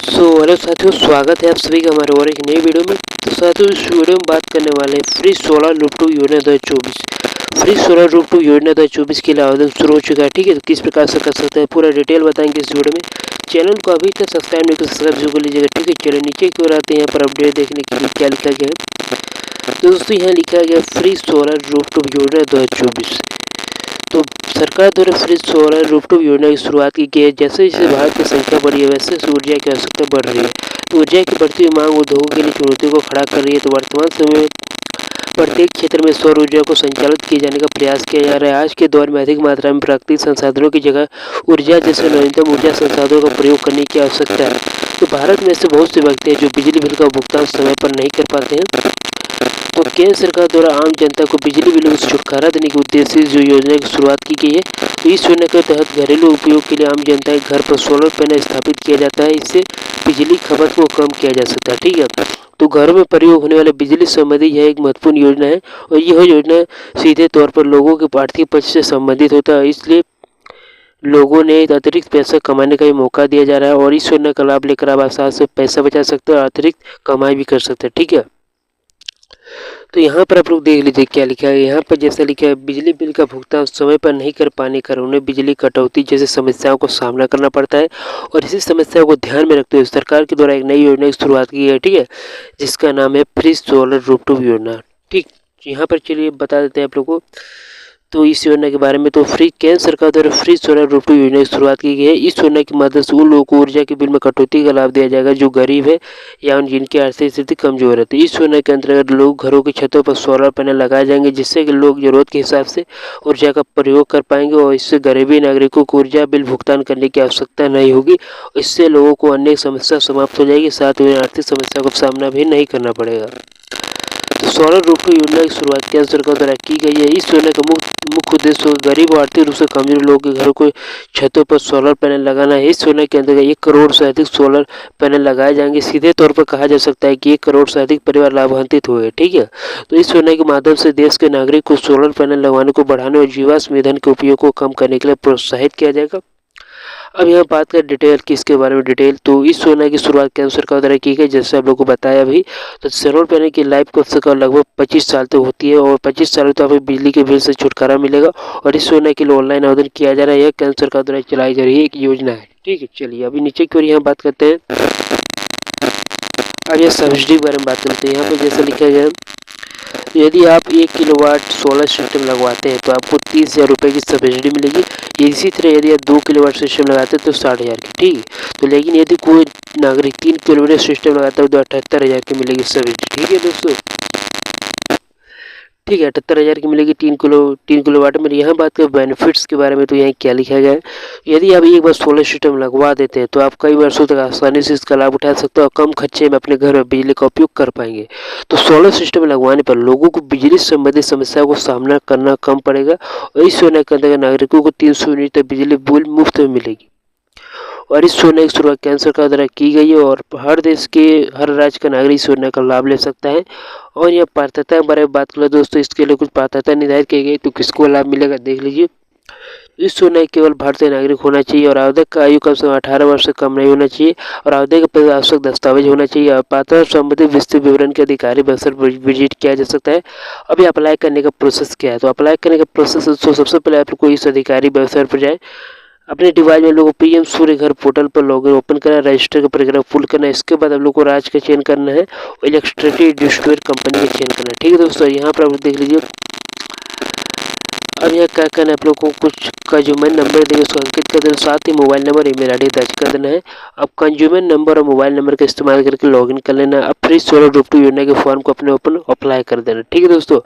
Hello साथियों, स्वागत है आप सभी का हमारे और एक नई वीडियो में। तो साथियों, इस वीडियो में बात करने वाले हैं फ्री सोलर रूफटॉप योजना 2024। फ्री सोलर रूफटॉप योजना 2024 के लिए आवेदन शुरू हो चुका है। ठीक है, तो किस प्रकार से कर सकते हैं पूरा डिटेल बताएंगे इस वीडियो में। चैनल को अभी तक सब्सक्राइब नहीं कर सब्सक्राइब जरूर कर लीजिएगा। ठीक है, चलो नीचे की ओर आते हैं। यहाँ पर अपडेट देखने के लिए क्या लिखा गया है। तो दोस्तों, यहाँ लिखा गया फ्री सोलर रूफटॉप योजना 2024। तो सरकार द्वारा फ्री सोलर रूफटॉप योजना की शुरुआत की गई है। जैसे जैसे भारत की संख्या बढ़ी है, वैसे ऊर्जा की आवश्यकता बढ़ रही है। तो ऊर्जा की बढ़ती हुई मांग उद्योगों के लिए चुनौतियों को खड़ा कर रही है। तो वर्तमान समय में प्रत्येक क्षेत्र में सौर ऊर्जा को संचालित किए जाने का प्रयास किया जा रहा है। आज के दौर में अधिक मात्रा में प्राकृतिक संसाधनों की जगह ऊर्जा जैसे नवीनतम ऊर्जा संसाधनों का प्रयोग करने की आवश्यकता है। तो भारत में ऐसे बहुत से व्यक्ति हैं जो बिजली बिल का भुगतान समय पर नहीं कर पाते हैं। तो केंद्र सरकार द्वारा आम जनता को बिजली बिलों से छुटकारा देने के उद्देश्य से जो योजना की शुरुआत की गई है, तो इस योजना के तहत घरेलू उपयोग के लिए आम जनता के घर पर सोलर पैनल स्थापित किया जाता है। इससे बिजली खपत को कम किया जा सकता है। ठीक है, तो घरों में प्रयोग होने वाले बिजली संबंधी यह एक महत्वपूर्ण योजना है और यह योजना सीधे तौर पर लोगों के आर्थिक पक्ष से संबंधित होता है। इसलिए लोगों ने अतिरिक्त पैसा कमाने का भी मौका दिया जा रहा है और इस योजना का लाभ लेकर आप आसानी से पैसा बचा सकते हैं और अतिरिक्त कमाई भी कर सकते हैं। ठीक है, तो यहाँ पर आप लोग देख लीजिए क्या लिखा है। यहाँ पर जैसा लिखा है, बिजली बिल का भुगतान समय पर नहीं कर पाने के कारण उन्हें बिजली कटौती जैसी समस्याओं को सामना करना पड़ता है। और इसी समस्याओं को ध्यान में रखते हुए सरकार के द्वारा एक नई योजना की शुरुआत की है। ठीक है, जिसका नाम है फ्री सोलर रूफटॉप योजना। ठीक, यहाँ पर चलिए बता देते हैं आप लोग को तो इस योजना के बारे में। तो केंद्र सरकार द्वारा फ्री सोलर रूफटॉप योजना की शुरुआत की गई है। इस योजना की मदद से उन लोगों को ऊर्जा के बिल में कटौती का लाभ दिया जाएगा जो गरीब है या जिनकी आर्थिक स्थिति कमजोर है। तो इस योजना के अंतर्गत लोग घरों की छतों पर सोलर पैनल लगाए जाएंगे, जिससे कि लोग जरूरत के हिसाब से ऊर्जा का प्रयोग कर पाएंगे और इससे गरीबी नागरिकों को ऊर्जा बिल भुगतान करने की आवश्यकता नहीं होगी। इससे लोगों को अन्य समस्या समाप्त हो जाएगी, साथ ही आर्थिक समस्या का सामना भी नहीं करना पड़ेगा। तो सोलर रूफटॉप योजना की शुरुआत केंद्र सरकार द्वारा की गई है। इस योजना का मुख्य उद्देश्य गरीब और आर्थिक रूप से कमजोर लोगों के घरों को छतों पर सोलर पैनल लगाना है। इस योजना के अंतर्गत 1 करोड़ से अधिक सोलर पैनल लगाए जाएंगे। सीधे तौर पर कहा जा सकता है कि 1 करोड़ से अधिक परिवार लाभान्वित हुए। ठीक है, तो इस योजना के माध्यम से देश के नागरिक को सोलर पैनल लगवाने को बढ़ाने और जीवाश्म ईंधन के उपयोग को कम करने के लिए प्रोत्साहित किया जाएगा। अब यहाँ बात करें डिटेल की इसके बारे में डिटेल। तो इस योजना की शुरुआत केंद्र सरकार द्वारा की गई, जैसे आप लोगों को बताया अभी। तो सोलर पैनल की लाइफ कब लगभग 25 साल तक होती है और 25 साल तक आपको बिजली के बिल से छुटकारा मिलेगा। और इस योजना के लिए ऑनलाइन आवेदन किया जा रहा है। यह केंद्र सरकार द्वारा चलाई जा रही है एक योजना है। ठीक है, चलिए अभी नीचे की ओर यहाँ बात करते हैं। अब यह सब्सिडी के बारे में बात करते हैं। यहाँ पर जैसा लिखा गया, यदि आप 1 किलोवाट सोलर सिस्टम लगवाते हैं तो आपको 30,000 रुपये की सब्सिडी मिलेगी। इसी तरह यदि आप 2 किलोवाट सिस्टम लगाते हैं तो 60,000 की। ठीक है, तो लेकिन यदि कोई नागरिक 3 किलोवाट सिस्टम लगाता है तो 78,000 की मिलेगी सब्सिडी। ठीक है दोस्तों, ठीक है, 78,000 की मिलेगी 3 किलोवाट में। यहाँ बात करें बेनिफिट्स के बारे में, तो यहाँ क्या लिखा गया है, यदि आप एक बार सोलर सिस्टम लगवा देते हैं तो आप कई वर्षों तक आसानी से इसका लाभ उठा सकते हो और कम खर्चे में अपने घर में बिजली का उपयोग कर पाएंगे। तो सोलर सिस्टम लगवाने पर लोगों को बिजली संबंधित समस्याओं को सामना करना कम पड़ेगा और इस योजना के अंतर्गत नागरिकों को 300 यूनिट तक बिजली बिल मुफ्त में मिलेगी। और इस योजना की शुरुआत केंद्र सरकार द्वारा की गई है और हर देश के हर राज्य का नागरिक इस योजना का लाभ ले सकता है। और यह पात्रता के बारे में बात करें दोस्तों, इसके लिए कुछ पात्रता निर्धारित की गई। तो किसको लाभ मिलेगा देख लीजिए। इस योजना केवल भारतीय नागरिक होना चाहिए और आवेदक का आयु कम से कम 18 वर्ष से कम नहीं होना चाहिए और आवेदक के आवश्यक दस्तावेज होना चाहिए और पात्रता संबंधित विस्तृत विवरण के अधिकारी वेबसाइट पर विजिट किया जा सकता है। अभी अप्लाई करने का प्रोसेस क्या है, तो अप्लाई करने का प्रोसेस सबसे पहले आप लोग इस अधिकारी वेबसाइट पर जाए, अपने डिवाइस में लोगों को पीएम सूर्य घर पोर्टल पर लॉगिन ओपन करना, रजिस्टर का प्रक्रिया फुल करना है। इसके बाद आप लोग को राज्य का चयन करना है और इलेक्ट्रिसिटी डिस्ट्रीब्यूटर कंपनी का चयन करना है। ठीक है दोस्तों, यहाँ पर आप देख लीजिए। अब यहाँ क्या करना है, आप लोग को कुछ कंज्यूमर नंबर देंगे उसको अंकित कर देना, साथ ही मोबाइल नंबर ईमेल आईडी दर्ज कर देना है। अब कंज्यूमर नंबर और मोबाइल नंबर का इस्तेमाल करके लॉगिन कर लेना है। अब फ्री सोलर रूफटॉप योजना के फॉर्म को अपने ओपन अप्लाई कर देना। ठीक है दोस्तों,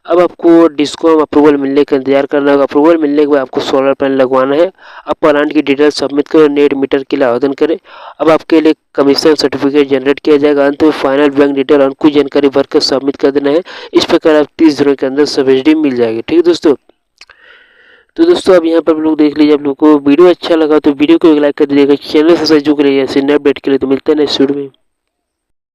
अब आपको डिस्कॉम अप्रूवल मिलने का इंतजार करना होगा। अप्रूवल मिलने के बाद आपको सोलर पैनल लगवाना है। अब प्लांट की डिटेल सबमिट करो, नेट मीटर के लिए आवेदन करें। अब आपके लिए कमीशन सर्टिफिकेट जनरेट किया जाएगा। अंत में फाइनल बैंक डिटेल और कुछ जानकारी भरकर सबमिट कर देना है। इस प्रकार आप 30 दिनों के अंदर सब्सिडी मिल जाएगी। ठीक है दोस्तों, तो दोस्तों अब यहाँ पर आप लोग देख लीजिए। आप लोग को वीडियो अच्छा लगा तो वीडियो को एक लाइक कर दीजिएगा। चैनल से सहयोग के लिए ऐसे नए अपडेट के लिए तो मिलते हैं नेक्स्ट वीडियो में।